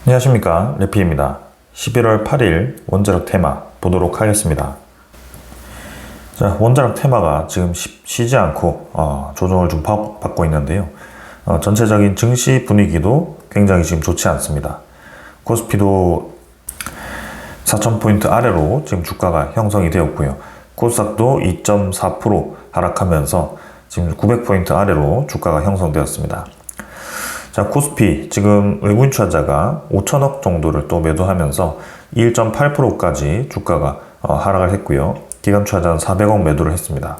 안녕하십니까, 래피입니다. 11월 8일 원자력 테마 보도록 하겠습니다. 자, 원자력 테마가 지금 쉬지 않고 조정을 좀 받고 있는데요. 전체적인 증시 분위기도 굉장히 지금 좋지 않습니다. 코스피도 4,000포인트 아래로 지금 주가가 형성이 되었고요. 코스닥도 2.4% 하락하면서 지금 900포인트 아래로 주가가 형성되었습니다. 자, 코스피 지금 외국인 투자자가 5천억 정도를 또 매도하면서 1.8%까지 주가가 하락을 했고요. 기관 투자자는 400억 매도를 했습니다.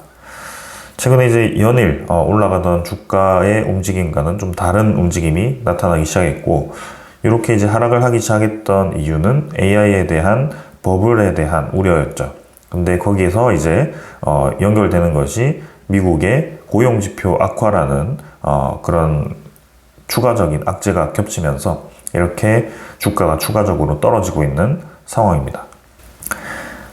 최근에 이제 연일 올라가던 주가의 움직임과는 좀 다른 움직임이 나타나기 시작했고, 이렇게 이제 하락을 하기 시작했던 이유는 AI에 대한 버블에 대한 우려였죠. 근데 거기에서 이제 연결되는 것이 미국의 고용지표 악화라는 그런 추가적인 악재가 겹치면서 이렇게 주가가 추가적으로 떨어지고 있는 상황입니다.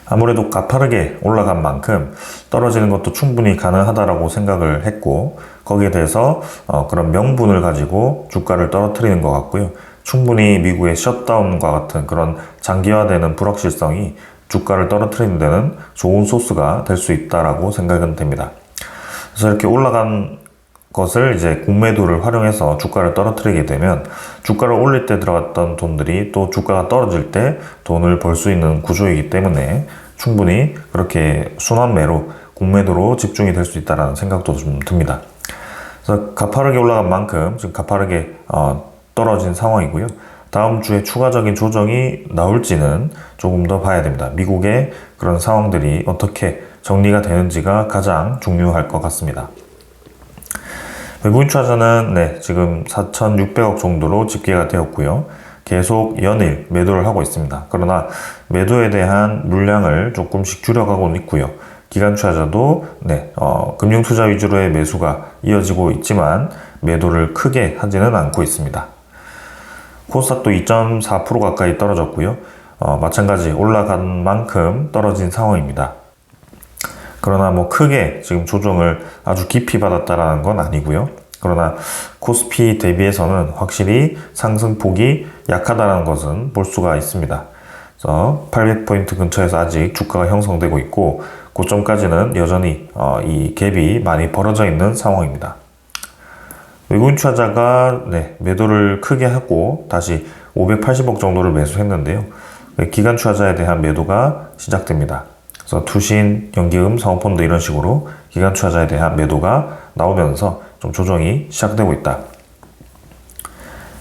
아무래도 가파르게 올라간 만큼 떨어지는 것도 충분히 가능하다라고 생각을 했고, 거기에 대해서 그런 명분을 가지고 주가를 떨어뜨리는 것 같고요. 충분히 미국의 셧다운과 같은 그런 장기화되는 불확실성이 주가를 떨어뜨리는 데는 좋은 소스가 될 수 있다라고 생각은 됩니다. 그래서 이렇게 올라간 것을 이제 공매도를 활용해서 주가를 떨어뜨리게 되면 주가를 올릴 때 들어갔던 돈들이 또 주가가 떨어질 때 돈을 벌 수 있는 구조이기 때문에 충분히 그렇게 순환매로 공매도로 집중이 될 수 있다는 생각도 좀 듭니다. 그래서 가파르게 올라간 만큼 지금 가파르게 떨어진 상황이고요. 다음 주에 추가적인 조정이 나올지는 조금 더 봐야 됩니다. 미국의 그런 상황들이 어떻게 정리가 되는지가 가장 중요할 것 같습니다. 외국인 투자자는 지금 4,600억 정도로 집계가 되었고요. 계속 연일 매도를 하고 있습니다. 그러나 매도에 대한 물량을 조금씩 줄여가고 있고요. 기관 투자자도 금융투자 위주로의 매수가 이어지고 있지만 매도를 크게 하지는 않고 있습니다. 코스닥도 2.4% 가까이 떨어졌고요. 마찬가지 올라간 만큼 떨어진 상황입니다. 그러나 뭐 크게 지금 조정을 아주 깊이 받았다라는 건 아니고요. 그러나 코스피 대비해서는 확실히 상승폭이 약하다는 것은 볼 수가 있습니다. 그래서 800포인트 근처에서 아직 주가가 형성되고 있고, 고점까지는 여전히 이 갭이 많이 벌어져 있는 상황입니다. 외국인 투자자가 매도를 크게 하고 다시 580억 정도를 매수했는데요. 기관 투자자에 대한 매도가 시작됩니다. 그래서 투신, 연기금, 사모펀드 이런 식으로 기관 투자자에 대한 매도가 나오면서 좀 조정이 시작되고 있다.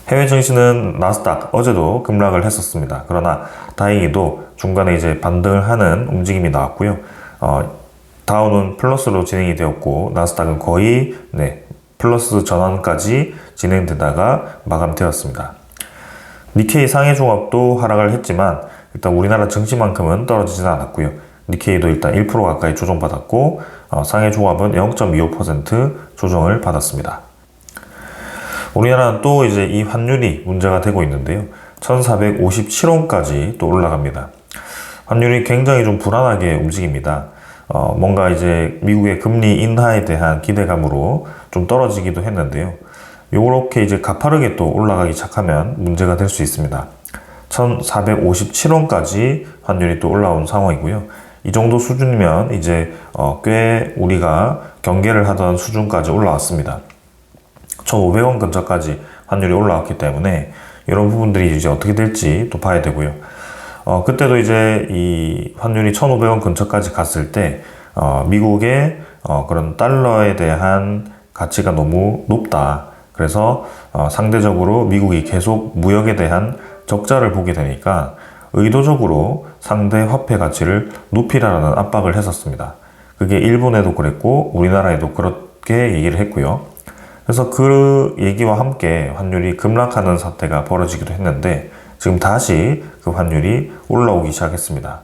해외 증시는 나스닥 어제도 급락을 했었습니다. 그러나 다행히도 중간에 이제 반등을 하는 움직임이 나왔고요. 다우는 플러스로 진행이 되었고, 나스닥은 거의 플러스 전환까지 진행되다가 마감되었습니다. 니케이 상해 종합도 하락을 했지만 일단 우리나라 증시만큼은 떨어지지는 않았고요. 니케이도 일단 1% 가까이 조정받았고, 상해 종합은 0.25% 조정을 받았습니다. 우리나라는 또 이제 이 환율이 문제가 되고 있는데요. 1457원까지 또 올라갑니다. 환율이 굉장히 좀 불안하게 움직입니다. 뭔가 이제 미국의 금리 인하에 대한 기대감으로 좀 떨어지기도 했는데요. 요렇게 이제 가파르게 또 올라가기 시작하면 문제가 될 수 있습니다. 1457원까지 환율이 또 올라온 상황이고요. 이 정도 수준이면 이제 꽤 우리가 경계를 하던 수준까지 올라왔습니다. 1,500원 근처까지 환율이 올라왔기 때문에 이런 부분들이 이제 어떻게 될지 또 봐야 되고요. 그때도 이제 이 환율이 1,500원 근처까지 갔을 때 미국의 그런 달러에 대한 가치가 너무 높다. 그래서 상대적으로 미국이 계속 무역에 대한 적자를 보게 되니까 의도적으로 상대 화폐 가치를 높이라는 압박을 했었습니다. 그게 일본에도 그랬고 우리나라에도 그렇게 얘기를 했고요. 그래서 그 얘기와 함께 환율이 급락하는 사태가 벌어지기도 했는데, 지금 다시 그 환율이 올라오기 시작했습니다.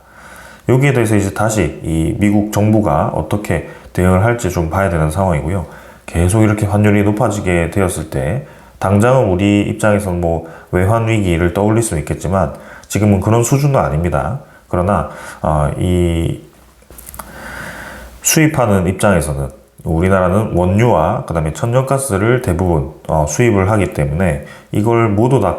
여기에 대해서 이제 다시 이 미국 정부가 어떻게 대응을 할지 좀 봐야 되는 상황이고요. 계속 이렇게 환율이 높아지게 되었을 때 당장은 우리 입장에서는 뭐 외환 위기를 떠올릴 수는 있겠지만 지금은 그런 수준도 아닙니다. 그러나 이 수입하는 입장에서는 우리나라는 원유와 그 다음에 천연가스를 대부분 수입을 하기 때문에 이걸 모두 다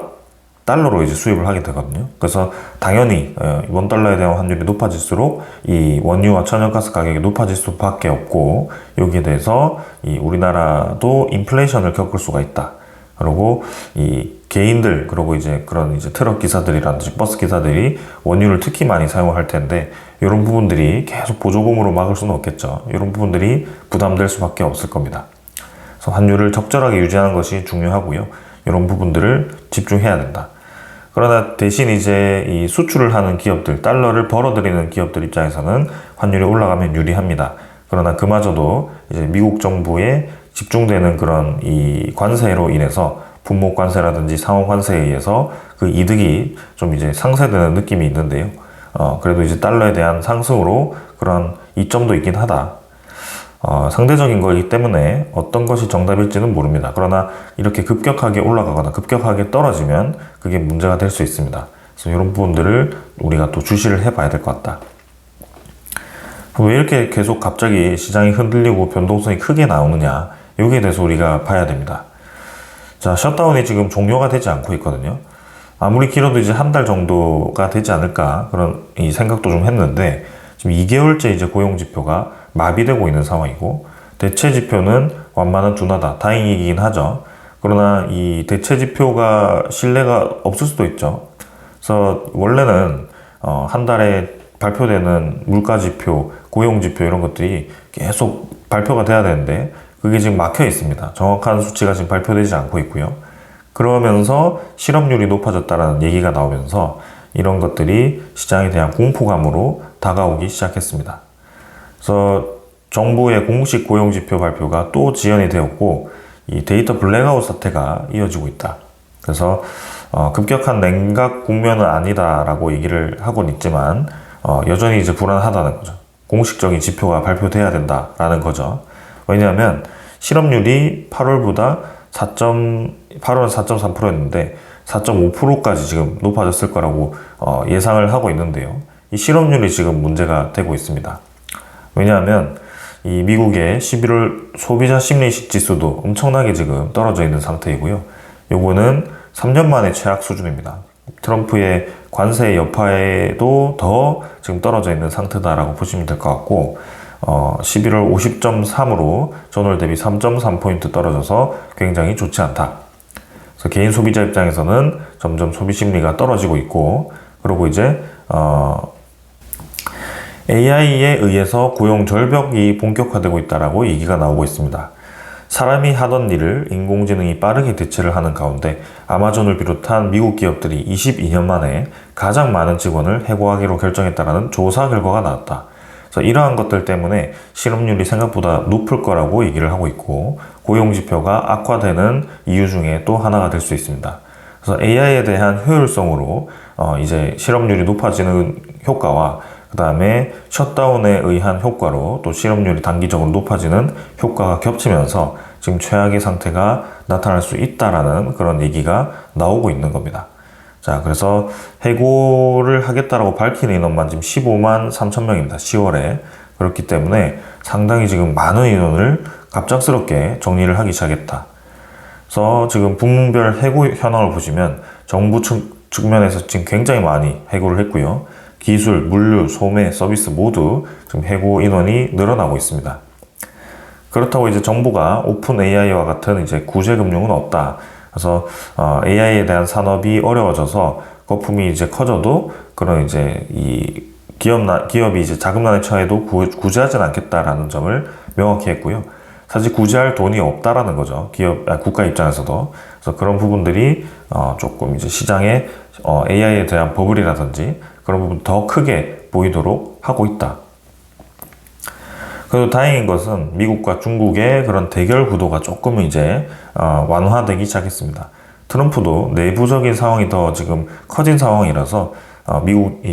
달러로 이제 수입을 하게 되거든요. 그래서 당연히 원 달러에 대한 환율이 높아질수록 이 원유와 천연가스 가격이 높아질 수밖에 없고, 여기에 대해서 이 우리나라도 인플레이션을 겪을 수가 있다. 그리고 이 개인들, 그리고 이제 그런 이제 트럭 기사들이라든지 버스 기사들이 원유를 특히 많이 사용할 텐데, 이런 부분들이 계속 보조금으로 막을 수는 없겠죠. 이런 부분들이 부담될 수밖에 없을 겁니다. 그래서 환율을 적절하게 유지하는 것이 중요하고요. 이런 부분들을 집중해야 된다. 그러나 대신 이제 이 수출을 하는 기업들, 달러를 벌어들이는 기업들 입장에서는 환율이 올라가면 유리합니다. 그러나 그마저도 이제 미국 정부에 집중되는 그런 이 관세로 인해서, 분목 관세라든지 상호 관세에 의해서 그 이득이 좀 이제 상쇄되는 느낌이 있는데요. 그래도 이제 달러에 대한 상승으로 그런 이점도 있긴 하다. 상대적인 거기 때문에 어떤 것이 정답일지는 모릅니다. 그러나 이렇게 급격하게 올라가거나 급격하게 떨어지면 그게 문제가 될 수 있습니다. 그래서 이런 부분들을 우리가 또 주시를 해봐야 될 것 같다. 왜 이렇게 계속 갑자기 시장이 흔들리고 변동성이 크게 나오느냐, 여기에 대해서 우리가 봐야 됩니다. 자, 셧다운이 지금 종료가 되지 않고 있거든요. 아무리 길어도 이제 한 달 정도가 되지 않을까, 그런 이 생각도 좀 했는데, 지금 2개월째 이제 고용지표가 마비되고 있는 상황이고, 대체지표는 완만한 둔화다. 다행이긴 하죠. 그러나 이 대체지표가 신뢰가 없을 수도 있죠. 그래서 원래는 한 달에 발표되는 물가지표, 고용지표 이런 것들이 계속 발표가 돼야 되는데, 그게 지금 막혀 있습니다. 정확한 수치가 지금 발표되지 않고 있고요. 그러면서 실업률이 높아졌다는 얘기가 나오면서 이런 것들이 시장에 대한 공포감으로 다가오기 시작했습니다. 그래서 정부의 공식 고용지표 발표가 또 지연이 되었고, 이 데이터 블랙아웃 사태가 이어지고 있다. 그래서 급격한 냉각 국면은 아니다라고 얘기를 하고는 있지만, 여전히 이제 불안하다는 거죠. 공식적인 지표가 발표돼야 된다라는 거죠. 왜냐하면 실업률이 8월은 4.3%였는데 4.5%까지 지금 높아졌을 거라고 예상을 하고 있는데요. 이 실업률이 지금 문제가 되고 있습니다. 왜냐하면 이 미국의 11월 소비자 심리식 지수도 엄청나게 지금 떨어져 있는 상태이고요. 요거는 3년 만에 최악 수준입니다. 트럼프의 관세 여파에도 더 지금 떨어져 있는 상태다라고 보시면 될 것 같고, 11월 50.3으로 전월 대비 3.3포인트 떨어져서 굉장히 좋지 않다. 그래서 개인 소비자 입장에서는 점점 소비 심리가 떨어지고 있고, 그리고 이제 AI에 의해서 고용 절벽이 본격화되고 있다라고 얘기가 나오고 있습니다. 사람이 하던 일을 인공지능이 빠르게 대체를 하는 가운데 아마존을 비롯한 미국 기업들이 22년 만에 가장 많은 직원을 해고하기로 결정했다라는 조사 결과가 나왔다. 그래서 이러한 것들 때문에 실업률이 생각보다 높을 거라고 얘기를 하고 있고, 고용지표가 악화되는 이유 중에 또 하나가 될 수 있습니다. 그래서 AI에 대한 효율성으로 이제 실업률이 높아지는 효과와 그 다음에 셧다운에 의한 효과로 또 실업률이 단기적으로 높아지는 효과가 겹치면서 지금 최악의 상태가 나타날 수 있다라는 그런 얘기가 나오고 있는 겁니다. 자, 그래서 해고를 하겠다라고 밝힌 인원만 지금 15만 3천 명입니다. 10월에. 그렇기 때문에 상당히 지금 많은 인원을 갑작스럽게 정리를 하기 시작했다. 그래서 지금 부문별 해고 현황을 보시면 정부 측면에서 지금 굉장히 많이 해고를 했고요. 기술, 물류, 소매, 서비스 모두 지금 해고 인원이 늘어나고 있습니다. 그렇다고 이제 정부가 오픈 AI와 같은 이제 구제 금융은 없다. 그래서 AI에 대한 산업이 어려워져서 거품이 이제 커져도 그런 이제 이 기업이 이제 자금난에 처해도 구제하지는 않겠다라는 점을 명확히 했고요. 사실 구제할 돈이 없다라는 거죠. 국가 입장에서도. 그래서 그런 부분들이 조금 이제 시장에 AI에 대한 버블이라든지 그런 부분 더 크게 보이도록 하고 있다. 그래도 다행인 것은 미국과 중국의 그런 대결 구도가 조금 이제 완화되기 시작했습니다. 트럼프도 내부적인 상황이 더 지금 커진 상황이라서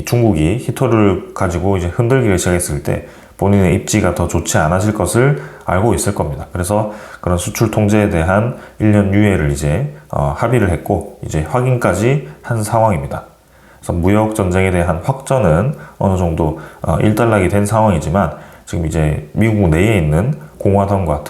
중국이 히토를 가지고 이제 흔들기를 시작했을 때 본인의 입지가 더 좋지 않아질 것을 알고 있을 겁니다. 그래서 그런 수출 통제에 대한 1년 유예를 이제 합의를 했고 이제 확인까지 한 상황입니다. 그래서 무역 전쟁에 대한 확전은 어느 정도 일단락이 된 상황이지만 지금 이제 미국 내에 있는 공화당과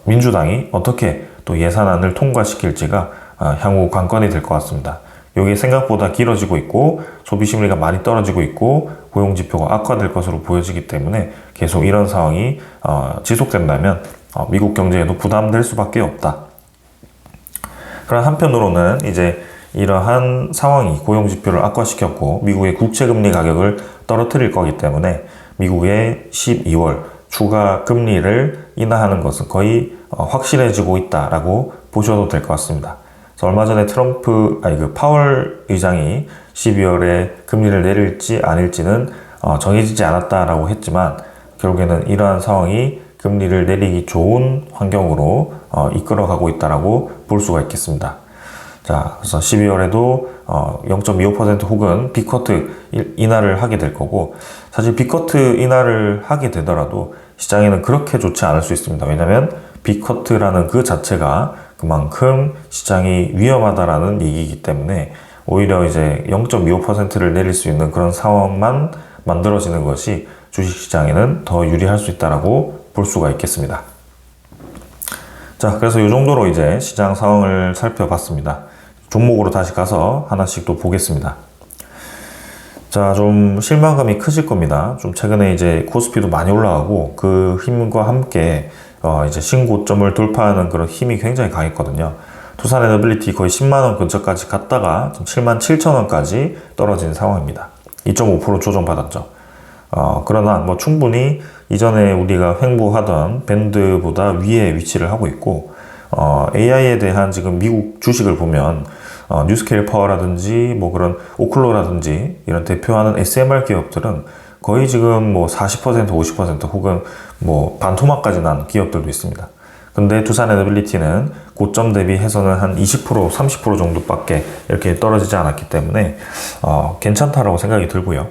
민주당이 어떻게 또 예산안을 통과시킬지가 향후 관건이 될 것 같습니다. 이게 생각보다 길어지고 있고 소비 심리가 많이 떨어지고 있고 고용 지표가 악화될 것으로 보여지기 때문에 계속 이런 상황이 지속된다면 미국 경제에도 부담될 수밖에 없다. 그런 한편으로는 이제 이러한 상황이 고용 지표를 악화시켰고 미국의 국채 금리 가격을 떨어뜨릴 거기 때문에 미국의 12월 추가 금리를 인하하는 것은 거의 확실해지고 있다라고 보셔도 될 것 같습니다. 얼마 전에 파월 의장이 12월에 금리를 내릴지 아닐지는 정해지지 않았다라고 했지만 결국에는 이러한 상황이 금리를 내리기 좋은 환경으로 이끌어가고 있다라고 볼 수가 있겠습니다. 자, 그래서 12월에도 0.25% 혹은 빅커트 인하를 하게 될 거고, 사실 빅커트 인하를 하게 되더라도 시장에는 그렇게 좋지 않을 수 있습니다. 왜냐하면 빅커트라는 그 자체가 그만큼 시장이 위험하다라는 얘기이기 때문에 오히려 이제 0.25%를 내릴 수 있는 그런 상황만 만들어지는 것이 주식시장에는 더 유리할 수 있다라고 볼 수가 있겠습니다. 자, 그래서 이 정도로 이제 시장 상황을 살펴봤습니다. 종목으로 다시 가서 하나씩 또 보겠습니다. 자, 좀 실망감이 크실 겁니다. 좀 최근에 이제 코스피도 많이 올라가고 그 힘과 함께 이제 신고점을 돌파하는 그런 힘이 굉장히 강했거든요. 두산 에너빌리티 거의 10만원 근처까지 갔다가 77,000원까지 떨어진 상황입니다. 2.5% 조정받았죠. 그러나 뭐 충분히 이전에 우리가 횡보하던 밴드보다 위에 위치를 하고 있고, AI에 대한 지금 미국 주식을 보면 뉴스케일 파워라든지 뭐 그런 오클로라든지 이런 대표하는 SMR 기업들은 거의 지금 뭐 40%, 50% 혹은 뭐 반토막까지 난 기업들도 있습니다. 근데 두산 에너빌리티는 고점 대비해서는 한 20%, 30% 정도밖에 이렇게 떨어지지 않았기 때문에 괜찮다라고 생각이 들고요.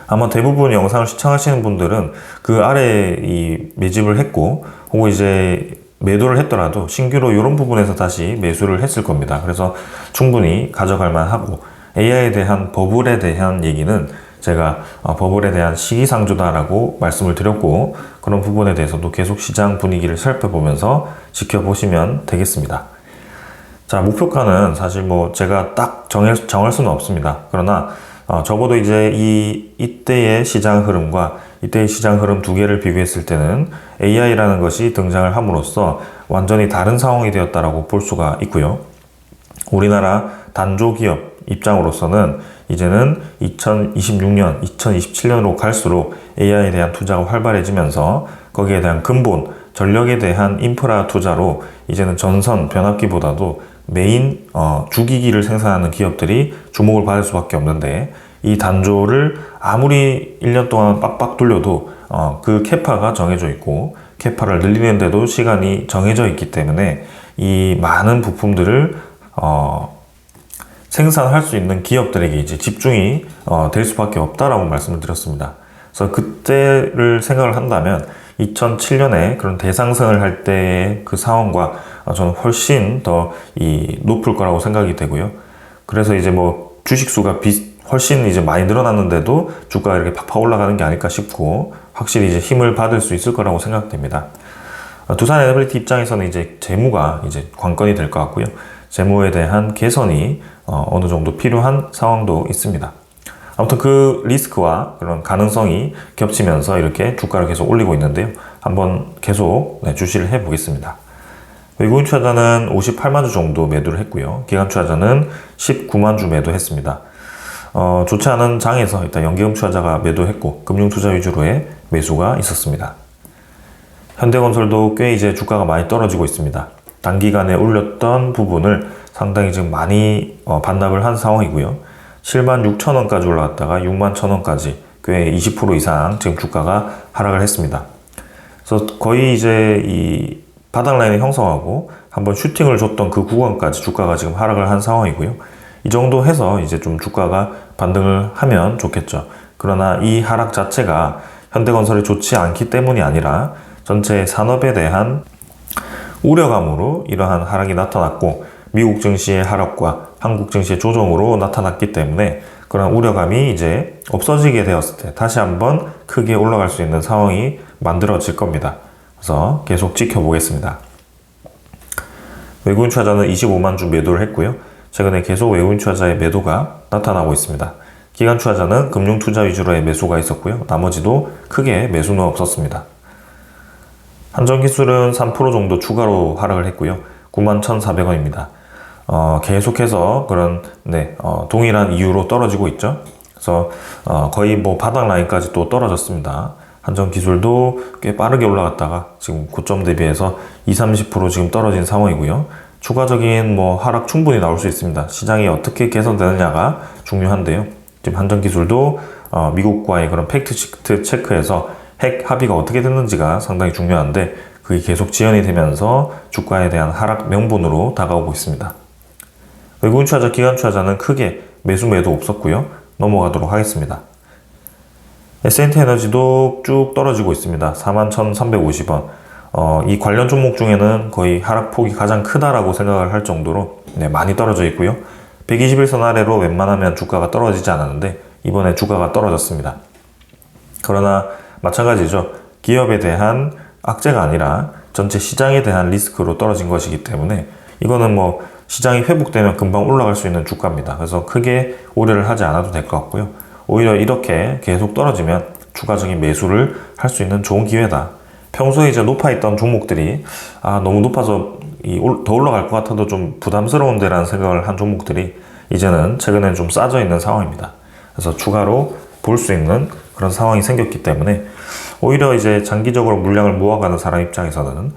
아마 대부분 영상을 시청하시는 분들은 그 아래에 이 매집을 했고, 혹은 이제 매도를 했더라도 신규로 이런 부분에서 다시 매수를 했을 겁니다. 그래서 충분히 가져갈 만하고, AI에 대한 버블에 대한 얘기는 제가 버블에 대한 시기상조다라고 말씀을 드렸고, 그런 부분에 대해서도 계속 시장 분위기를 살펴보면서 지켜보시면 되겠습니다. 자, 목표가는 사실 뭐 제가 딱 정할 수는 없습니다. 그러나 적어도 이제 이때의 시장 흐름과 이때의 시장 흐름 두 개를 비교했을 때는 AI라는 것이 등장을 함으로써 완전히 다른 상황이 되었다라고 볼 수가 있고요. 우리나라 단조기업 입장으로서는 이제는 2026년, 2027년으로 갈수록 AI에 대한 투자가 활발해지면서 거기에 대한 근본, 전력에 대한 인프라 투자로 이제는 전선 변압기보다도 메인 주기기를 생산하는 기업들이 주목을 받을 수밖에 없는데, 이 단조를 아무리 1년 동안 빡빡 돌려도 그 캐파가 정해져 있고 캐파를 늘리는데도 시간이 정해져 있기 때문에 이 많은 부품들을 생산할 수 있는 기업들에게 이제 집중이 될 수밖에 없다라고 말씀을 드렸습니다. 그래서 그때를 생각을 한다면 2007년에 그런 대상승을 할 때의 그 상황과 저는 훨씬 더 높을 거라고 생각이 되고요. 그래서 이제 뭐 주식수가 훨씬 이제 많이 늘어났는데도 주가가 이렇게 팍팍 올라가는 게 아닐까 싶고, 확실히 이제 힘을 받을 수 있을 거라고 생각됩니다. 두산 에너빌리티 입장에서는 이제 재무가 이제 관건이 될 것 같고요. 재무에 대한 개선이 어느 정도 필요한 상황도 있습니다. 아무튼 그 리스크와 그런 가능성이 겹치면서 이렇게 주가를 계속 올리고 있는데요. 한번 계속 주시를 해 보겠습니다. 외국인 투자자는 58만 주 정도 매도를 했고요. 기관 투자자는 19만 주 매도했습니다. 좋지 않은 장에서 일단 연기금 투자자가 매도했고, 금융 투자 위주로의 매수가 있었습니다. 현대건설도 꽤 이제 주가가 많이 떨어지고 있습니다. 단기간에 올렸던 부분을 상당히 지금 많이 반납을 한 상황이고요. 76,000원까지 올라갔다가 61,000원까지 꽤 20% 이상 지금 주가가 하락을 했습니다. 그래서 거의 이제 이 바닥 라인을 형성하고 한번 슈팅을 줬던 그 구간까지 주가가 지금 하락을 한 상황이고요. 이 정도 해서 이제 좀 주가가 반등을 하면 좋겠죠. 그러나 이 하락 자체가 현대건설이 좋지 않기 때문이 아니라 전체 산업에 대한 우려감으로 이러한 하락이 나타났고, 미국 증시의 하락과 한국 증시의 조정으로 나타났기 때문에 그런 우려감이 이제 없어지게 되었을 때 다시 한번 크게 올라갈 수 있는 상황이 만들어질 겁니다. 그래서 계속 지켜보겠습니다. 외국인 투자자는 25만 주 매도를 했고요. 최근에 계속 외국인 투자자의 매도가 나타나고 있습니다. 기관 투자자는 금융 투자 위주로의 매수가 있었고요. 나머지도 크게 매수는 없었습니다. 한전기술은 3% 정도 추가로 하락을 했고요. 91,400원입니다. 계속해서 그런 동일한 이유로 떨어지고 있죠. 그래서 거의 뭐 바닥 라인까지 또 떨어졌습니다. 한전기술도 꽤 빠르게 올라갔다가 지금 고점 대비해서 20-30% 지금 떨어진 상황이고요. 추가적인 뭐 하락 충분히 나올 수 있습니다. 시장이 어떻게 개선되느냐가 중요한데요. 지금 한전기술도 미국과의 그런 팩트 체크에서 핵 합의가 어떻게 됐는지가 상당히 중요한데 그게 계속 지연이 되면서 주가에 대한 하락 명분으로 다가오고 있습니다. 외국인 투자자, 기관 투자자는 크게 매수 매도 없었고요. 넘어가도록 하겠습니다. S&T 에너지도 쭉 떨어지고 있습니다. 41,350원. 이 관련 종목 중에는 거의 하락폭이 가장 크다라고 생각을 할 정도로 많이 떨어져 있고요. 121선 아래로 웬만하면 주가가 떨어지지 않았는데 이번에 주가가 떨어졌습니다. 그러나 마찬가지죠. 기업에 대한 악재가 아니라 전체 시장에 대한 리스크로 떨어진 것이기 때문에 이거는 뭐 시장이 회복되면 금방 올라갈 수 있는 주가입니다. 그래서 크게 우려를 하지 않아도 될 것 같고요. 오히려 이렇게 계속 떨어지면 추가적인 매수를 할 수 있는 좋은 기회다. 평소에 이제 높아있던 종목들이 너무 높아서 더 올라갈 것 같아도 좀 부담스러운데 라는 생각을 한 종목들이 이제는 최근엔 좀 싸져 있는 상황입니다. 그래서 추가로 볼 수 있는 그런 상황이 생겼기 때문에 오히려 이제 장기적으로 물량을 모아가는 사람 입장에서는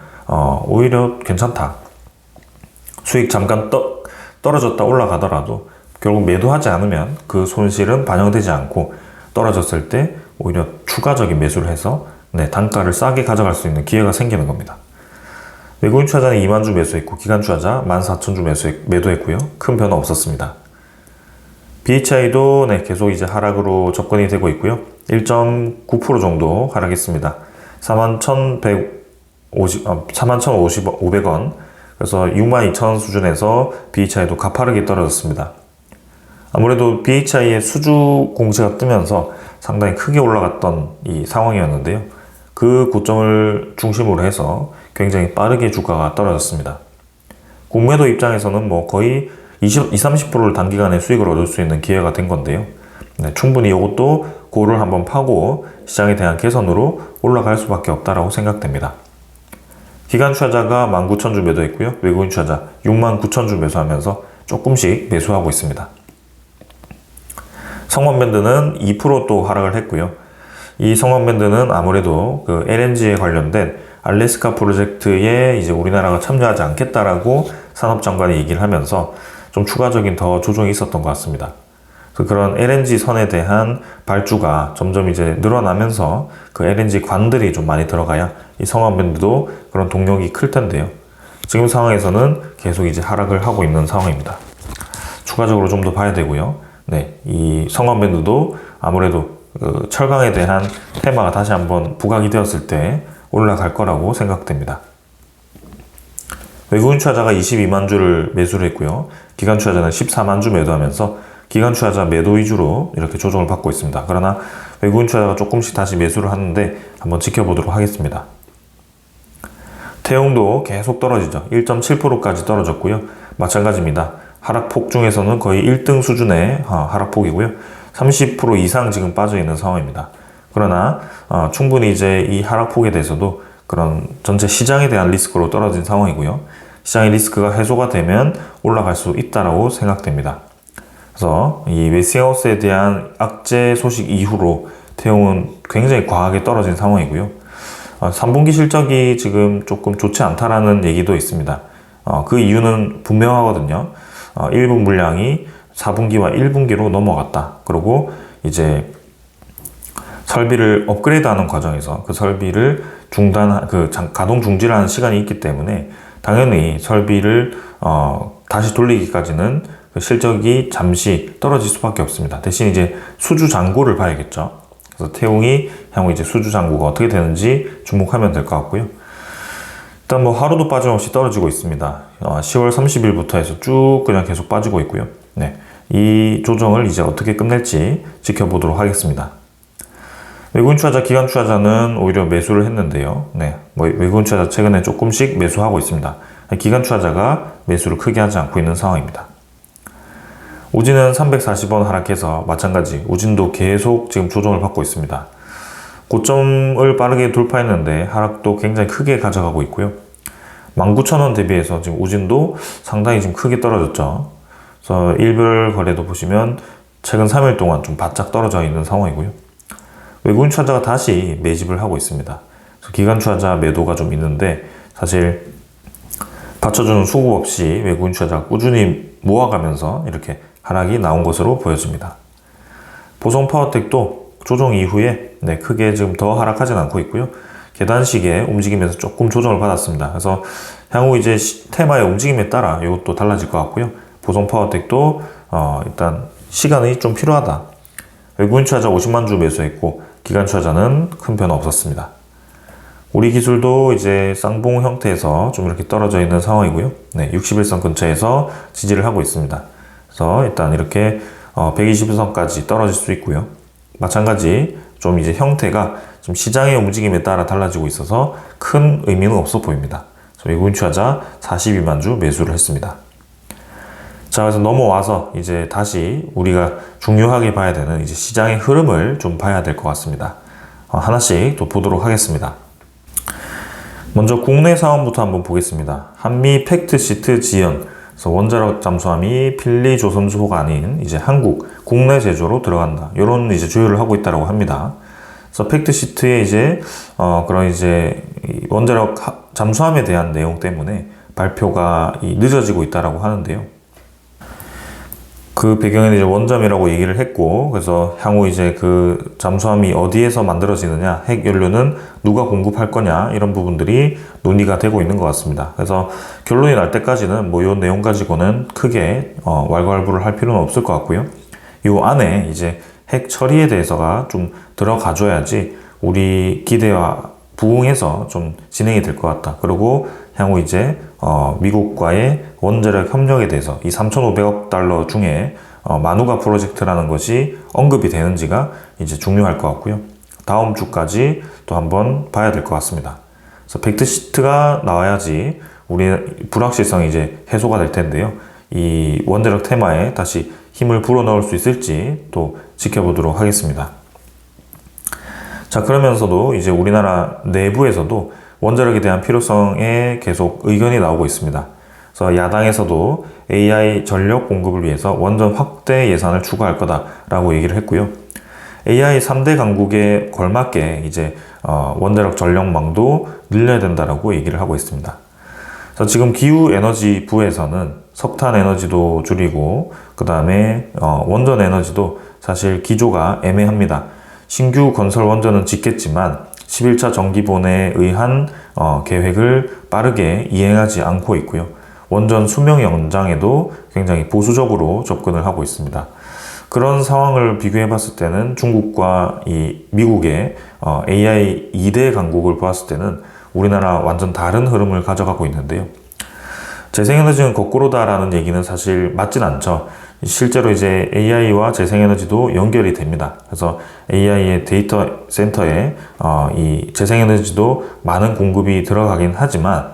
오히려 괜찮다. 수익 잠깐 떨어졌다 올라가더라도 결국 매도하지 않으면 그 손실은 반영되지 않고 떨어졌을 때 오히려 추가적인 매수를 해서 단가를 싸게 가져갈 수 있는 기회가 생기는 겁니다. 외국인 투자자는 2만 주 매수했고 기관 투자자 14,000주 매도했고요. 큰 변화 없었습니다. BHI도 계속 이제 하락으로 접근이 되고 있고요. 1.9% 정도 하락했습니다. 41,500원. 그래서 62,000원 수준에서 BHI도 가파르게 떨어졌습니다. 아무래도 BHI의 수주 공시가 뜨면서 상당히 크게 올라갔던 이 상황이었는데요. 그 고점을 중심으로 해서 굉장히 빠르게 주가가 떨어졌습니다. 공매도 입장에서는 뭐 거의 20-30%를 단기간에 수익을 얻을 수 있는 기회가 된 건데요. 충분히 이것도 고를 한번 파고 시장에 대한 개선으로 올라갈 수밖에 없다라고 생각됩니다. 기관 투자자가 19,000주 매도했고요. 외국인 투자자 69,000주 매수하면서 조금씩 매수하고 있습니다. 성원밴드는 2% 또 하락을 했고요. 이 성원밴드는 아무래도 그 LNG에 관련된 알래스카 프로젝트에 이제 우리나라가 참여하지 않겠다라고 산업장관이 얘기를 하면서 좀 추가적인 더 조정이 있었던 것 같습니다. 그래서 그런 LNG 선에 대한 발주가 점점 이제 늘어나면서 그 LNG 관들이 좀 많이 들어가야 이 성원밴드도 그런 동력이 클 텐데요. 지금 상황에서는 계속 이제 하락을 하고 있는 상황입니다. 추가적으로 좀 더 봐야 되고요. 이 성원밴드도 아무래도 그 철강에 대한 테마가 다시 한번 부각이 되었을 때 올라갈 거라고 생각됩니다. 외국인 투자자가 22만 주를 매수를 했고요. 기관 투자자는 14만 주 매도하면서 기관 투자자 매도 위주로 이렇게 조정을 받고 있습니다. 그러나 외국인 투자자가 조금씩 다시 매수를 하는데 한번 지켜보도록 하겠습니다. 태용도 계속 떨어지죠. 1.7%까지 떨어졌고요. 마찬가지입니다. 하락폭 중에서는 거의 1등 수준의 하락폭이고요. 30% 이상 지금 빠져 있는 상황입니다. 그러나 충분히 이제 이 하락폭에 대해서도 그런 전체 시장에 대한 리스크로 떨어진 상황이고요. 시장의 리스크가 해소가 되면 올라갈 수 있다고 생각됩니다. 그래서 이 웨스팅하우스에 대한 악재 소식 이후로 태용은 굉장히 과하게 떨어진 상황이고요. 3분기 실적이 지금 조금 좋지 않다라는 얘기도 있습니다. 그 이유는 분명하거든요. 1분 물량이 4분기와 1분기로 넘어갔다. 그리고 이제 설비를 업그레이드하는 과정에서 그 설비를 가동 중지를 하는 시간이 있기 때문에 당연히 설비를 다시 돌리기까지는 그 실적이 잠시 떨어질 수밖에 없습니다. 대신 이제 수주 잔고를 봐야겠죠. 그래서 태용이 향후 이제 수주 잔고가 어떻게 되는지 주목하면 될 것 같고요. 일단 뭐 하루도 빠짐없이 떨어지고 있습니다. 10월 30일부터 해서 쭉 그냥 계속 빠지고 있고요. 이 조정을 이제 어떻게 끝낼지 지켜보도록 하겠습니다. 외국인 투자자, 기관 투자자는 오히려 매수를 했는데요. 뭐 외국인 투자자 최근에 조금씩 매수하고 있습니다. 기관 투자자가 매수를 크게 하지 않고 있는 상황입니다. 우진은 340원 하락해서 마찬가지 우진도 계속 지금 조정을 받고 있습니다. 고점을 빠르게 돌파했는데 하락도 굉장히 크게 가져가고 있고요. 19,000원 대비해서 지금 우진도 상당히 지금 크게 떨어졌죠. 그래서 일별 거래도 보시면 최근 3일 동안 좀 바짝 떨어져 있는 상황이고요. 외국인 투자자가 다시 매집을 하고 있습니다. 그래서 기관 투자자 매도가 좀 있는데 사실 받쳐주는 수급 없이 외국인 투자자가 꾸준히 모아가면서 이렇게 하락이 나온 것으로 보여집니다. 보성 파워텍도 조정 이후에 크게 지금 더 하락하진 않고 있고요. 계단식의 움직임에서 조금 조정을 받았습니다. 그래서 향후 이제 테마의 움직임에 따라 이것도 달라질 것 같고요. 보성 파워텍도 일단 시간이 좀 필요하다. 외국인 투자자 50만 주 매수했고 기관 투자자는 큰 변화 없었습니다. 우리 기술도 이제 쌍봉 형태에서 좀 이렇게 떨어져 있는 상황이고요. 61선 근처에서 지지를 하고 있습니다. 그래서 일단 이렇게 120선까지 떨어질 수 있고요. 마찬가지 좀 이제 형태가 좀 시장의 움직임에 따라 달라지고 있어서 큰 의미는 없어 보입니다. 외국인 투자자 42만 주 매수를 했습니다. 자, 그래서 넘어와서 이제 다시 우리가 중요하게 봐야 되는 이제 시장의 흐름을 좀 봐야 될 것 같습니다. 하나씩 또 보도록 하겠습니다. 먼저 국내 사원부터 한번 보겠습니다. 한미 팩트시트 지연. 그래서 원자력 잠수함이 필리 조선소가 아닌 이제 한국 국내 제조로 들어간다. 이런 이제 조율을 하고 있다고 합니다. 그래서 팩트시트에 이제 그런 이제 원자력 잠수함에 대한 내용 때문에 발표가 늦어지고 있다고 하는데요. 그 배경에는 이제 원잠이라고 얘기를 했고, 그래서 향후 이제 그 잠수함이 어디에서 만들어지느냐, 핵 연료는 누가 공급할 거냐, 이런 부분들이 논의가 되고 있는 것 같습니다. 그래서 결론이 날 때까지는 뭐 이 내용 가지고는 크게 왈가왈부를 할 필요는 없을 것 같고요. 이 안에 이제 핵 처리에 대해서가 좀 들어가줘야지 우리 기대와 부응해서 좀 진행이 될 것 같다. 그리고 향후 이제 미국과의 원자력 협력에 대해서 이 3,500억 달러 중에 마누가 프로젝트라는 것이 언급이 되는지가 이제 중요할 것 같고요. 다음 주까지 또 한번 봐야 될 것 같습니다. 그래서 팩트시트가 나와야지 우리 불확실성이 이제 해소가 될 텐데요. 이 원자력 테마에 다시 힘을 불어넣을 수 있을지 또 지켜보도록 하겠습니다. 자, 그러면서도 이제 우리나라 내부에서도 원자력에 대한 필요성에 계속 의견이 나오고 있습니다. 그래서 야당에서도 AI 전력 공급을 위해서 원전 확대 예산을 추구할 거다라고 얘기를 했고요. AI 3대 강국에 걸맞게 이제 원자력 전력망도 늘려야 된다라고 얘기를 하고 있습니다. 그래서 지금 기후에너지부에서는 석탄 에너지도 줄이고 그 다음에 원전 에너지도 사실 기조가 애매합니다. 신규 건설 원전은 짓겠지만 11차 정기본에 의한 계획을 빠르게 이행하지 않고 있고요. 원전 수명 연장에도 굉장히 보수적으로 접근을 하고 있습니다. 그런 상황을 비교해 봤을 때는 중국과 이 미국의 AI 2대 강국을 보았을 때는 우리나라 완전 다른 흐름을 가져가고 있는데요. 재생에너지는 거꾸로다라는 얘기는 사실 맞진 않죠. 실제로 이제 AI와 재생에너지도 연결이 됩니다. 그래서 AI의 데이터 센터에 이 재생에너지도 많은 공급이 들어가긴 하지만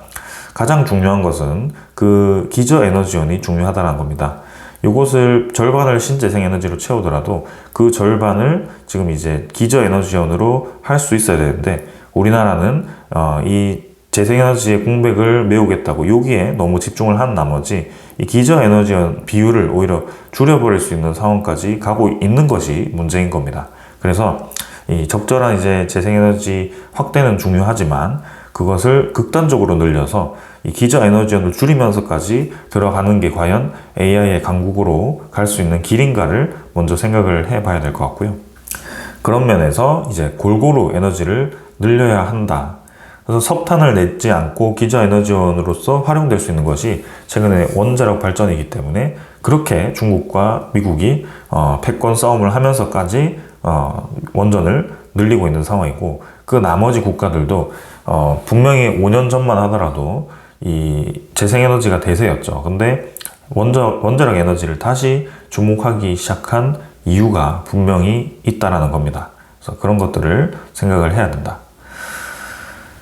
가장 중요한 것은 그 기저에너지원이 중요하다는 겁니다. 이것을 절반을 신재생에너지로 채우더라도 그 절반을 지금 이제 기저에너지원으로 할 수 있어야 되는데 우리나라는 이 재생에너지의 공백을 메우겠다고 여기에 너무 집중을 한 나머지 이 기저에너지원 비율을 오히려 줄여버릴 수 있는 상황까지 가고 있는 것이 문제인 겁니다. 그래서 이 적절한 이제 재생에너지 확대는 중요하지만 그것을 극단적으로 늘려서 이 기저에너지원을 줄이면서까지 들어가는 게 과연 AI의 강국으로 갈 수 있는 길인가를 먼저 생각을 해봐야 될 것 같고요. 그런 면에서 이제 골고루 에너지를 늘려야 한다. 그래서 석탄을 내지 않고 기저에너지원으로서 활용될 수 있는 것이 최근에 원자력 발전이기 때문에 그렇게 중국과 미국이 패권 싸움을 하면서까지 원전을 늘리고 있는 상황이고 그 나머지 국가들도 분명히 5년 전만 하더라도 이 재생에너지가 대세였죠. 근데 원자력 에너지를 다시 주목하기 시작한 이유가 분명히 있다라는 겁니다. 그래서 그런 것들을 생각을 해야 된다.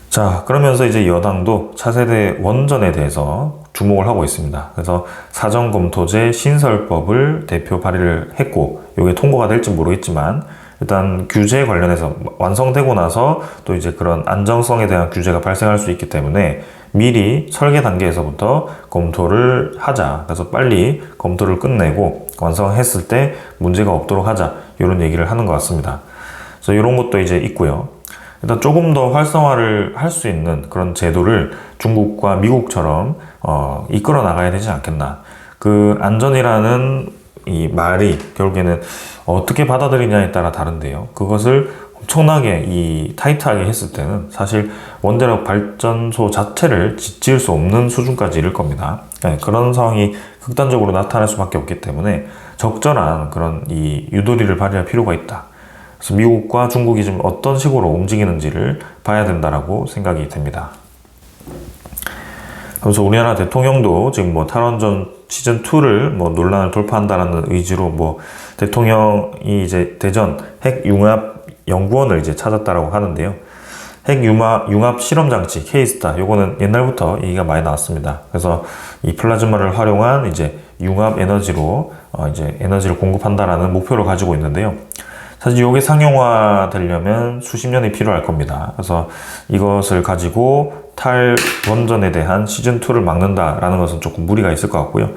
자, 그러면서 이제 여당도 차세대 원전에 대해서 주목을 하고 있습니다. 그래서 사전검토제 신설법을 대표 발의를 했고, 이게 통과가 될지 모르겠지만 일단 규제 관련해서 완성되고 나서 또 이제 그런 안정성에 대한 규제가 발생할 수 있기 때문에 미리 설계 단계에서부터 검토를 하자. 그래서 빨리 검토를 끝내고 완성했을 때 문제가 없도록 하자. 이런 얘기를 하는 것 같습니다. 그래서 이런 것도 이제 있고요. 일단 조금 더 활성화를 할 수 있는 그런 제도를 중국과 미국처럼 이끌어 나가야 되지 않겠나. 그 안전이라는 이 말이 결국에는 어떻게 받아들이냐에 따라 다른데요. 그것을 엄청나게 이 타이트하게 했을 때는 사실 원자력 발전소 자체를 지을 수 없는 수준까지 이를 겁니다. 네, 그런 상황이 극단적으로 나타날 수밖에 없기 때문에 적절한 그런 이 유도리를 발휘할 필요가 있다. 그래서 미국과 중국이 좀 어떤 식으로 움직이는지를 봐야 된다라고 생각이 됩니다. 그래서 우리나라 대통령도 지금 뭐 탈원전 시즌2를 뭐 논란을 돌파한다라는 의지로 뭐 대통령이 이제 대전 핵융합 연구원을 이제 찾았다라고 하는데요. 핵융합 실험장치 K-STAR, 요거는 옛날부터 얘기가 많이 나왔습니다. 그래서 이 플라즈마를 활용한 이제 융합 에너지로 이제 에너지를 공급한다라는 목표를 가지고 있는데요. 사실 이게 상용화 되려면 수십 년이 필요할 겁니다. 그래서 이것을 가지고 탈원전에 대한 시즌2를 막는다라는 것은 조금 무리가 있을 것 같고요.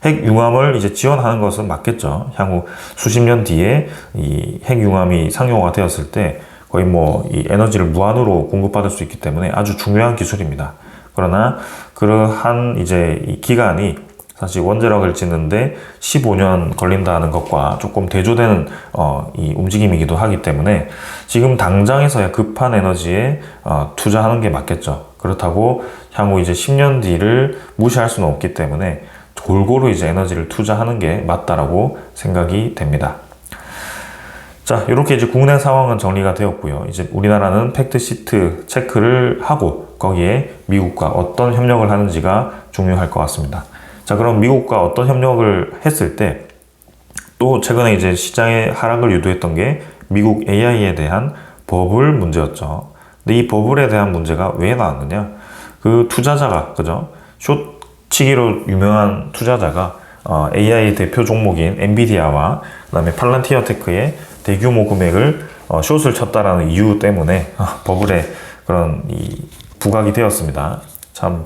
핵융합을 이제 지원하는 것은 맞겠죠. 향후 수십 년 뒤에 이 핵융합이 상용화가 되었을 때 거의 뭐 이 에너지를 무한으로 공급받을 수 있기 때문에 아주 중요한 기술입니다. 그러나 그러한 이제 이 기간이 사실 원자력을 짓는데 15년 걸린다는 것과 조금 대조되는 이 움직임이기도 하기 때문에 지금 당장에서야 급한 에너지에 투자하는 게 맞겠죠. 그렇다고 향후 이제 10년 뒤를 무시할 수는 없기 때문에 골고루 이제 에너지를 투자하는 게 맞다라고 생각이 됩니다. 자, 이렇게 이제 국내 상황은 정리가 되었고요. 이제 우리나라는 팩트시트 체크를 하고 거기에 미국과 어떤 협력을 하는지가 중요할 것 같습니다. 자, 그럼 미국과 어떤 협력을 했을 때 또 최근에 이제 시장의 하락을 유도했던 게 미국 AI에 대한 버블 문제였죠. 근데 이 버블에 대한 문제가 왜 나왔느냐? 그 투자자가, 그죠? 숏 치기로 유명한 투자자가 AI 대표 종목인 엔비디아와 그다음에 팔란티어 테크의 대규모 금액을 숏을 쳤다라는 이유 때문에 버블에 그런 이 부각이 되었습니다. 참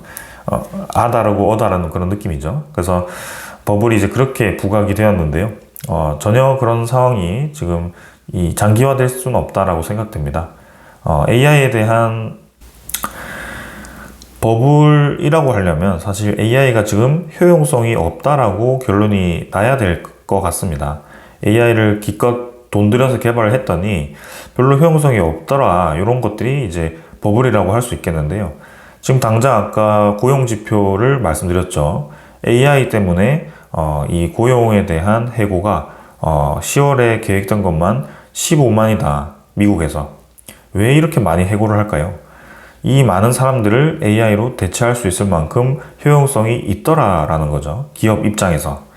아다르고 어다라는 그런 느낌이죠. 그래서 버블이 이제 그렇게 부각이 되었는데요. 전혀 그런 상황이 지금 이 장기화될 수는 없다라고 생각됩니다. AI에 대한 버블이라고 하려면 사실 AI가 지금 효용성이 없다라고 결론이 나야 될 것 같습니다. AI를 기껏 돈 들여서 개발을 했더니 별로 효용성이 없더라. 이런 것들이 이제 버블이라고 할 수 있겠는데요. 지금 당장 아까 고용 지표를 말씀드렸죠. AI 때문에 이 고용에 대한 해고가 10월에 계획된 것만 15만이다. 미국에서. 왜 이렇게 많이 해고를 할까요? 이 많은 사람들을 AI로 대체할 수 있을 만큼 효용성이 있더라라는 거죠. 기업 입장에서.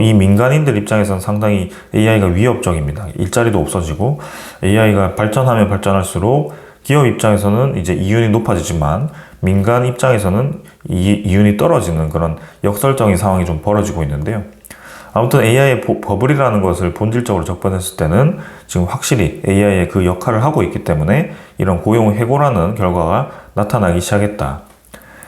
이 민간인들 입장에서는 상당히 AI가 위협적입니다. 일자리도 없어지고 AI가 발전하면 발전할수록 기업 입장에서는 이제 이윤이 높아지지만 민간 입장에서는 이윤이 떨어지는 그런 역설적인 상황이 좀 벌어지고 있는데요. 아무튼 AI의 버블이라는 것을 본질적으로 접근했을 때는 지금 확실히 AI의 그 역할을 하고 있기 때문에 이런 고용 해고라는 결과가 나타나기 시작했다.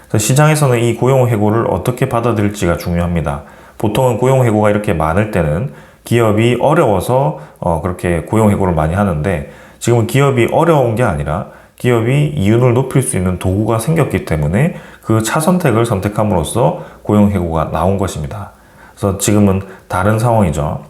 그래서 시장에서는 이 고용 해고를 어떻게 받아들일지가 중요합니다. 보통은 고용 해고가 이렇게 많을 때는 기업이 어려워서 그렇게 고용 해고를 많이 하는데 지금은 기업이 어려운 게 아니라 기업이 이윤을 높일 수 있는 도구가 생겼기 때문에 그 차선택을 선택함으로써 고용 해고가 나온 것입니다. 그래서 지금은 다른 상황이죠.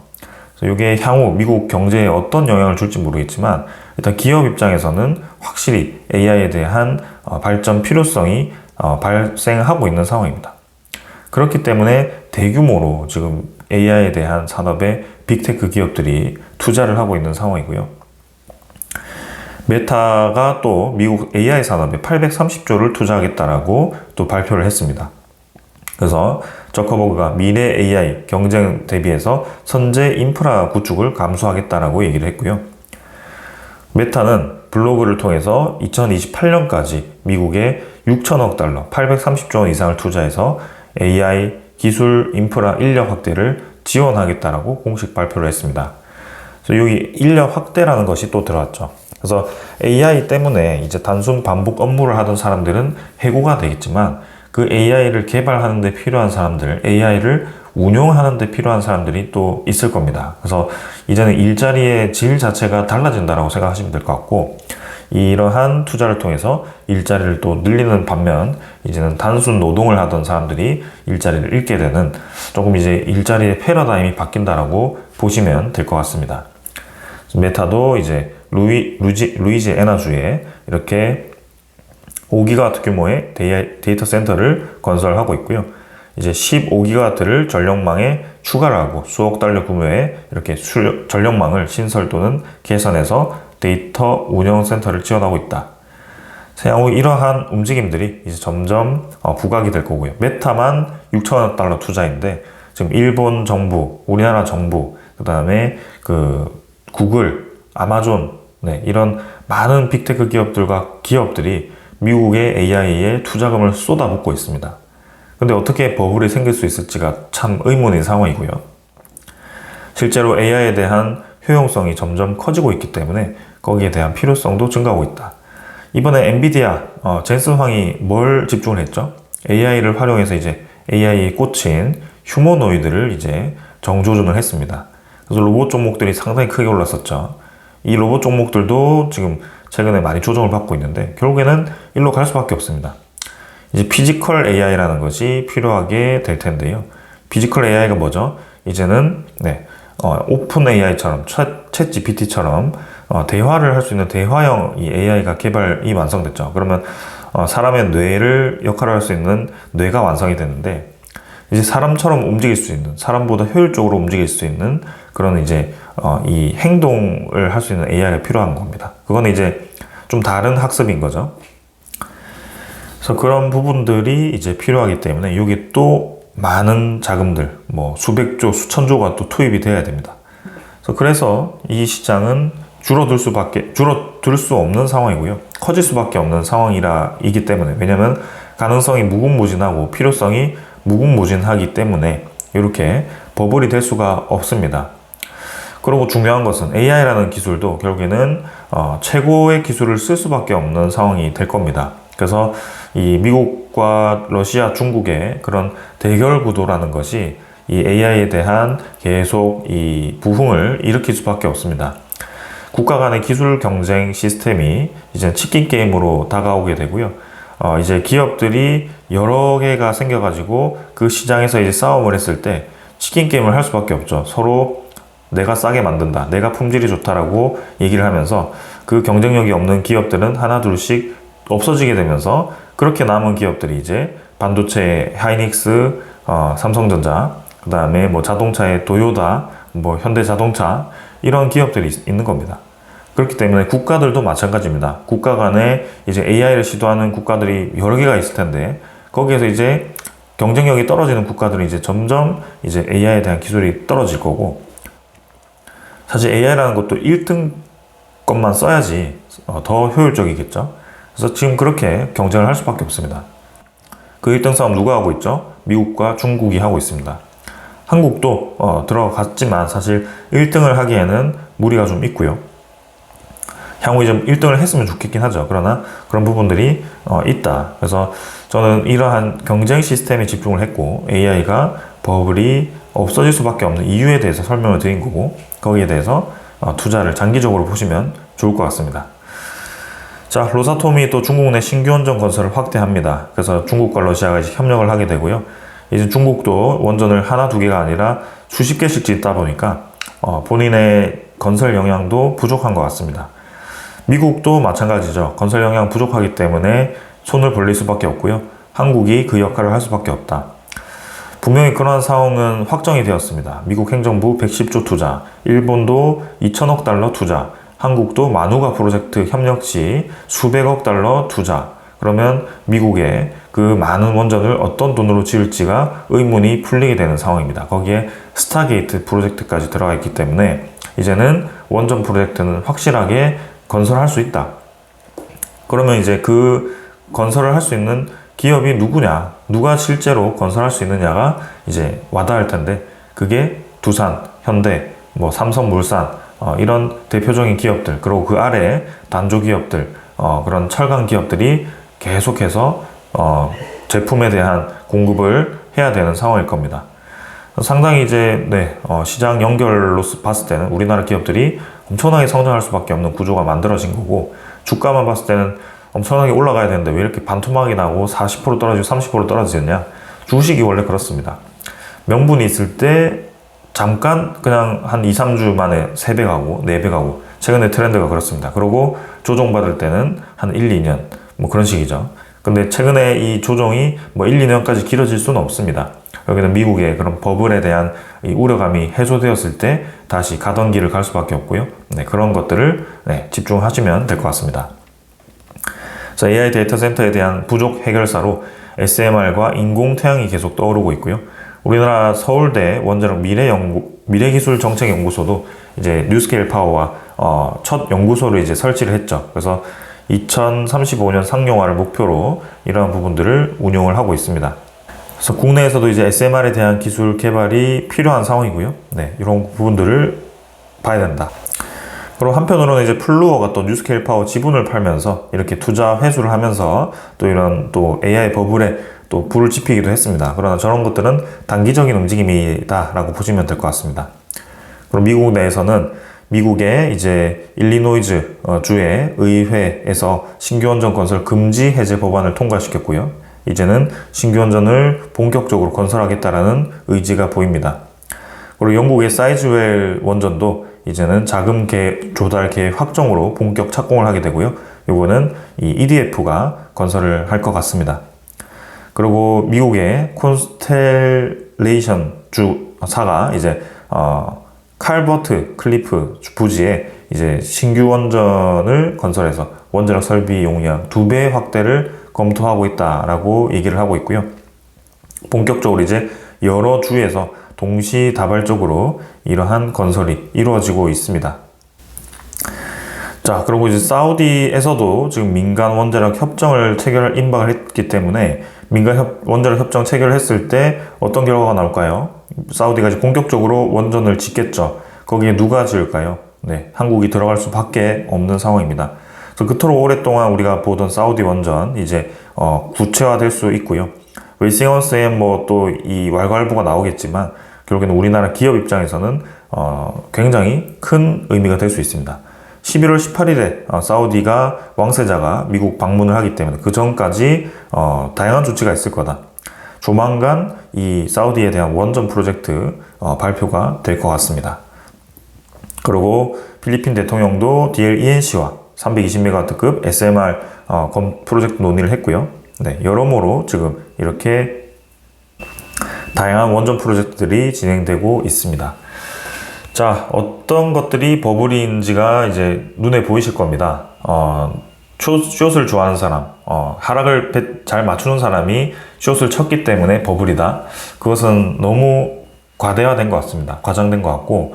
그래서 이게 향후 미국 경제에 어떤 영향을 줄지 모르겠지만 일단 기업 입장에서는 확실히 AI에 대한 발전 필요성이 발생하고 있는 상황입니다. 그렇기 때문에 대규모로 지금 AI에 대한 산업에 빅테크 기업들이 투자를 하고 있는 상황이고요. 메타가 또 미국 AI 산업에 830조를 투자하겠다라고 또 발표를 했습니다. 그래서 저커버그가 미래 AI 경쟁 대비해서 선제 인프라 구축을 감수하겠다라고 얘기를 했고요. 메타는 블로그를 통해서 2028년까지 미국에 6천억 달러, 830조 원 이상을 투자해서 AI 기술 인프라 인력 확대를 지원하겠다라고 공식 발표를 했습니다. 그래서 여기 인력 확대라는 것이 또 들어왔죠. 그래서 AI 때문에 이제 단순 반복 업무를 하던 사람들은 해고가 되겠지만 그 AI를 개발하는 데 필요한 사람들, AI를 운용하는 데 필요한 사람들이 또 있을 겁니다. 그래서 이제는 일자리의 질 자체가 달라진다고 생각하시면 될 것 같고, 이러한 투자를 통해서 일자리를 또 늘리는 반면 이제는 단순 노동을 하던 사람들이 일자리를 잃게 되는, 조금 이제 일자리의 패러다임이 바뀐다라고 보시면 될 것 같습니다. 메타도 이제 루이지애나주에 이렇게 5기가와트 규모의 데이터 센터를 건설하고 있고요. 이제 15기가와트를 전력망에 추가를 하고 수억 달러 규모의 이렇게 전력망을 신설 또는 개선해서 데이터 운영 센터를 지원하고 있다. 향후 이러한 움직임들이 이제 점점 부각이 될 거고요. 메타만 6천억 달러 투자인데 지금 일본 정부, 우리나라 정부, 그 다음에 그 구글, 아마존, 이런 많은 빅테크 기업들이 미국의 AI에 투자금을 쏟아붓고 있습니다. 근데 어떻게 버블이 생길 수 있을지가 참 의문인 상황이고요. 실제로 AI에 대한 효용성이 점점 커지고 있기 때문에 거기에 대한 필요성도 증가하고 있다. 이번에 엔비디아, 젠슨 황이 뭘 집중을 했죠? AI를 활용해서 이제 AI에 꽂힌 휴머노이드를 이제 정조준을 했습니다. 그래서 로봇 종목들이 상당히 크게 올랐었죠. 이 로봇 종목들도 지금 최근에 많이 조정을 받고 있는데 결국에는 일로 갈 수밖에 없습니다. 이제 피지컬 AI라는 것이 필요하게 될 텐데요. 피지컬 AI가 뭐죠? 이제는 오픈 AI처럼 챗 GPT처럼 대화를 할 수 있는 대화형 이 AI가 개발이 완성됐죠. 그러면 사람의 뇌를 역할을 할 수 있는 뇌가 완성이 되는데 이제 사람처럼 움직일 수 있는, 사람보다 효율적으로 움직일 수 있는 그런 이제 이 행동을 할 수 있는 AI가 필요한 겁니다. 그건 이제 좀 다른 학습인 거죠. 그래서 그런 부분들이 이제 필요하기 때문에 여기 또 많은 자금들, 뭐 수백조, 수천조가 또 투입이 돼야 됩니다. 그래서 이 시장은 줄어들 수 없는 상황이고요. 커질 수밖에 없는 상황이기 때문에, 왜냐하면 가능성이 무궁무진하고 필요성이 무궁무진하기 때문에 이렇게 버블이 될 수가 없습니다. 그리고 중요한 것은 AI라는 기술도 결국에는 최고의 기술을 쓸 수밖에 없는 상황이 될 겁니다. 그래서 이 미국과 러시아, 중국의 그런 대결 구도라는 것이 이 AI에 대한 계속 이 부흥을 일으킬 수밖에 없습니다. 국가 간의 기술 경쟁 시스템이 이제 치킨 게임으로 다가오게 되고요. 이제 기업들이 여러 개가 생겨가지고 그 시장에서 이제 싸움을 했을 때 치킨 게임을 할 수밖에 없죠. 서로 내가 싸게 만든다, 내가 품질이 좋다라고 얘기를 하면서 그 경쟁력이 없는 기업들은 하나 둘씩 없어지게 되면서 그렇게 남은 기업들이 이제 반도체의 하이닉스, 삼성전자, 그 다음에 뭐 자동차의 도요타, 뭐 현대자동차, 이런 기업들이 있는 겁니다. 그렇기 때문에 국가들도 마찬가지입니다. 국가 간에 이제 AI를 시도하는 국가들이 여러 개가 있을 텐데 거기에서 이제 경쟁력이 떨어지는 국가들은 이제 점점 이제 AI에 대한 기술이 떨어질 거고, 사실 AI라는 것도 1등 것만 써야지 더 효율적이겠죠. 그래서 지금 그렇게 경쟁을 할 수밖에 없습니다. 그 1등 싸움 누가 하고 있죠? 미국과 중국이 하고 있습니다. 한국도 들어갔지만 사실 1등을 하기에는 무리가 좀 있고요. 향후 이제 1등을 했으면 좋겠긴 하죠. 그러나 그런 부분들이 있다. 그래서 저는 이러한 경쟁 시스템에 집중을 했고 AI가 버블이 없어질 수밖에 없는 이유에 대해서 설명을 드린 거고, 거기에 대해서 투자를 장기적으로 보시면 좋을 것 같습니다. 자, 로사톰이 또 중국 내 신규 원전 건설을 확대합니다. 그래서 중국과 러시아가 이제 협력을 하게 되고요. 이제 중국도 원전을 하나 두 개가 아니라 수십 개씩 짓다 보니까 본인의 건설 역량도 부족한 것 같습니다. 미국도 마찬가지죠. 건설 역량 부족하기 때문에 손을 벌릴 수밖에 없고요. 한국이 그 역할을 할 수밖에 없다. 분명히 그러한 상황은 확정이 되었습니다. 미국 행정부 110조 투자, 일본도 2천억 달러 투자, 한국도 마누가 프로젝트 협력 시 수백억 달러 투자. 그러면 미국의 그 많은 원전을 어떤 돈으로 지을지가 의문이 풀리게 되는 상황입니다. 거기에 스타게이트 프로젝트까지 들어가 있기 때문에 이제는 원전 프로젝트는 확실하게 건설할 수 있다. 그러면 이제 그 건설을 할 수 있는 기업이 누구냐, 누가 실제로 건설할 수 있느냐가 이제 와닿을 텐데, 그게 두산, 현대, 뭐 삼성물산, 이런 대표적인 기업들, 그리고 그 아래 단조 기업들, 그런 철강 기업들이 계속해서 제품에 대한 공급을 해야 되는 상황일 겁니다. 상당히 이제 시장 연결로 봤을 때는 우리나라 기업들이 엄청나게 성장할 수밖에 없는 구조가 만들어진 거고, 주가만 봤을 때는 엄청나게 올라가야 되는데 왜 이렇게 반토막이 나고 40% 떨어지고 30% 떨어지느냐. 주식이 원래 그렇습니다. 명분이 있을 때 잠깐 그냥 한 2, 3주 만에 3배 가고 4배 가고, 최근에 트렌드가 그렇습니다. 그리고 조정받을 때는 한 1, 2년 뭐 그런 식이죠. 근데 최근에 이 조정이 뭐 1, 2년까지 길어질 수는 없습니다. 여기는 미국의 그런 버블에 대한 이 우려감이 해소되었을 때 다시 가던 길을 갈 수밖에 없고요. 그런 것들을 집중하시면 될 것 같습니다. 자, AI 데이터 센터에 대한 부족 해결사로 SMR과 인공태양이 계속 떠오르고 있고요. 우리나라 서울대 원자력 미래기술정책연구소도 이제 뉴스케일 파워와 첫 연구소를 이제 설치를 했죠. 그래서 2035년 상용화를 목표로 이러한 부분들을 운용을 하고 있습니다. 그래서 국내에서도 이제 SMR에 대한 기술 개발이 필요한 상황이고요. 이런 부분들을 봐야 된다. 그리고 한편으로는 이제 플루어가 또 뉴스케일 파워 지분을 팔면서 이렇게 투자 회수를 하면서 또 이런 또 AI 버블에 또 불을 지피기도 했습니다. 그러나 저런 것들은 단기적인 움직임이다라고 보시면 될 것 같습니다. 그리고 미국 내에서는 미국의 이제 일리노이즈 주의 의회에서 신규원전 건설 금지 해제 법안을 통과시켰고요. 이제는 신규원전을 본격적으로 건설하겠다라는 의지가 보입니다. 그리고 영국의 사이즈웰 원전도 이제는 자금 조달 계획 확정으로 본격 착공을 하게 되고요. 요거는 이 EDF가 건설을 할 것 같습니다. 그리고 미국의 콘스텔레이션 주사가 이제 칼버트 클리프 부지에 이제 신규 원전을 건설해서 원자력 설비 용량 2배 확대를 검토하고 있다라고 얘기를 하고 있고요. 본격적으로 이제 여러 주에서 동시다발적으로 이러한 건설이 이루어지고 있습니다. 자, 그리고 이제 사우디에서도 지금 민간 원자력 협정을 임박을 했기 때문에 민간 원자력 협정 체결을 했을 때 어떤 결과가 나올까요? 사우디가 이제 본격적으로 원전을 짓겠죠. 거기에 누가 지을까요? 한국이 들어갈 수밖에 없는 상황입니다. 그래서 그토록 오랫동안 우리가 보던 사우디 원전 이제 구체화될 수 있고요. 웨이싱하우스에 뭐 또 이 왈가왈부가 나오겠지만 결국에는 우리나라 기업 입장에서는 굉장히 큰 의미가 될 수 있습니다. 11월 18일에 사우디가 왕세자가 미국 방문을 하기 때문에 그 전까지 다양한 조치가 있을 거다. 조만간 이 사우디에 대한 원전 프로젝트 발표가 될 것 같습니다. 그리고 필리핀 대통령도 DLENC와 320MW급 SMR 프로젝트 논의를 했고요. 여러모로 지금 이렇게 다양한 원전 프로젝트들이 진행되고 있습니다. 자, 어떤 것들이 버블인지가 이제 눈에 보이실 겁니다. 숏을 좋아하는 사람, 하락을 잘 맞추는 사람이 숏을 쳤기 때문에 버블이다. 그것은 너무 과대화된 것 같습니다. 과장된 것 같고,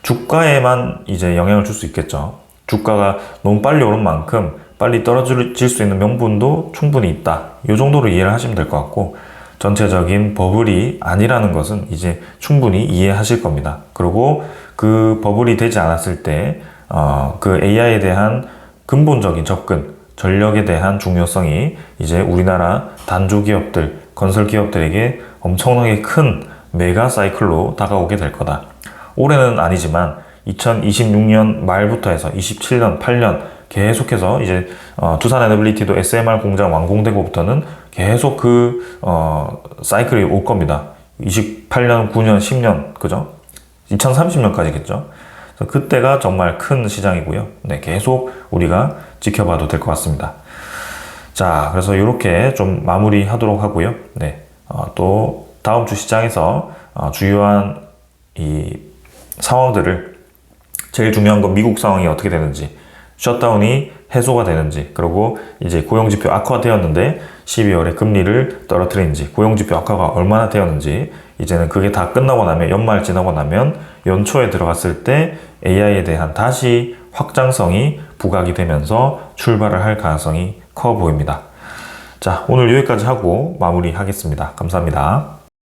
주가에만 이제 영향을 줄 수 있겠죠. 주가가 너무 빨리 오른 만큼 빨리 떨어질 수 있는 명분도 충분히 있다. 이 정도로 이해를 하시면 될 것 같고, 전체적인 버블이 아니라는 것은 이제 충분히 이해하실 겁니다. 그리고 그 버블이 되지 않았을 때 그 AI에 대한 근본적인 접근, 전력에 대한 중요성이 이제 우리나라 단조 기업들, 건설 기업들에게 엄청나게 큰 메가 사이클로 다가오게 될 거다. 올해는 아니지만 2026년 말부터 해서 27년, 8년 계속해서 이제 두산 에너빌리티도 SMR 공장 완공되고부터는 계속 그 사이클이 올 겁니다. 28년, 9년, 10년, 그죠? 2030년까지겠죠. 그때가 정말 큰 시장이고요. 계속 우리가 지켜봐도 될 것 같습니다. 자, 그래서 이렇게 좀 마무리하도록 하고요. 또 다음 주 시장에서 주요한 이 상황들을, 제일 중요한 건 미국 상황이 어떻게 되는지, 셧다운이 해소가 되는지, 그리고 이제 고용지표 악화되었는데 12월에 금리를 떨어뜨리는지, 고용지표 악화가 얼마나 되었는지, 이제는 그게 다 끝나고 나면, 연말 지나고 나면 연초에 들어갔을 때 AI에 대한 다시 확장성이 부각이 되면서 출발을 할 가능성이 커 보입니다. 자, 오늘 여기까지 하고 마무리하겠습니다. 감사합니다.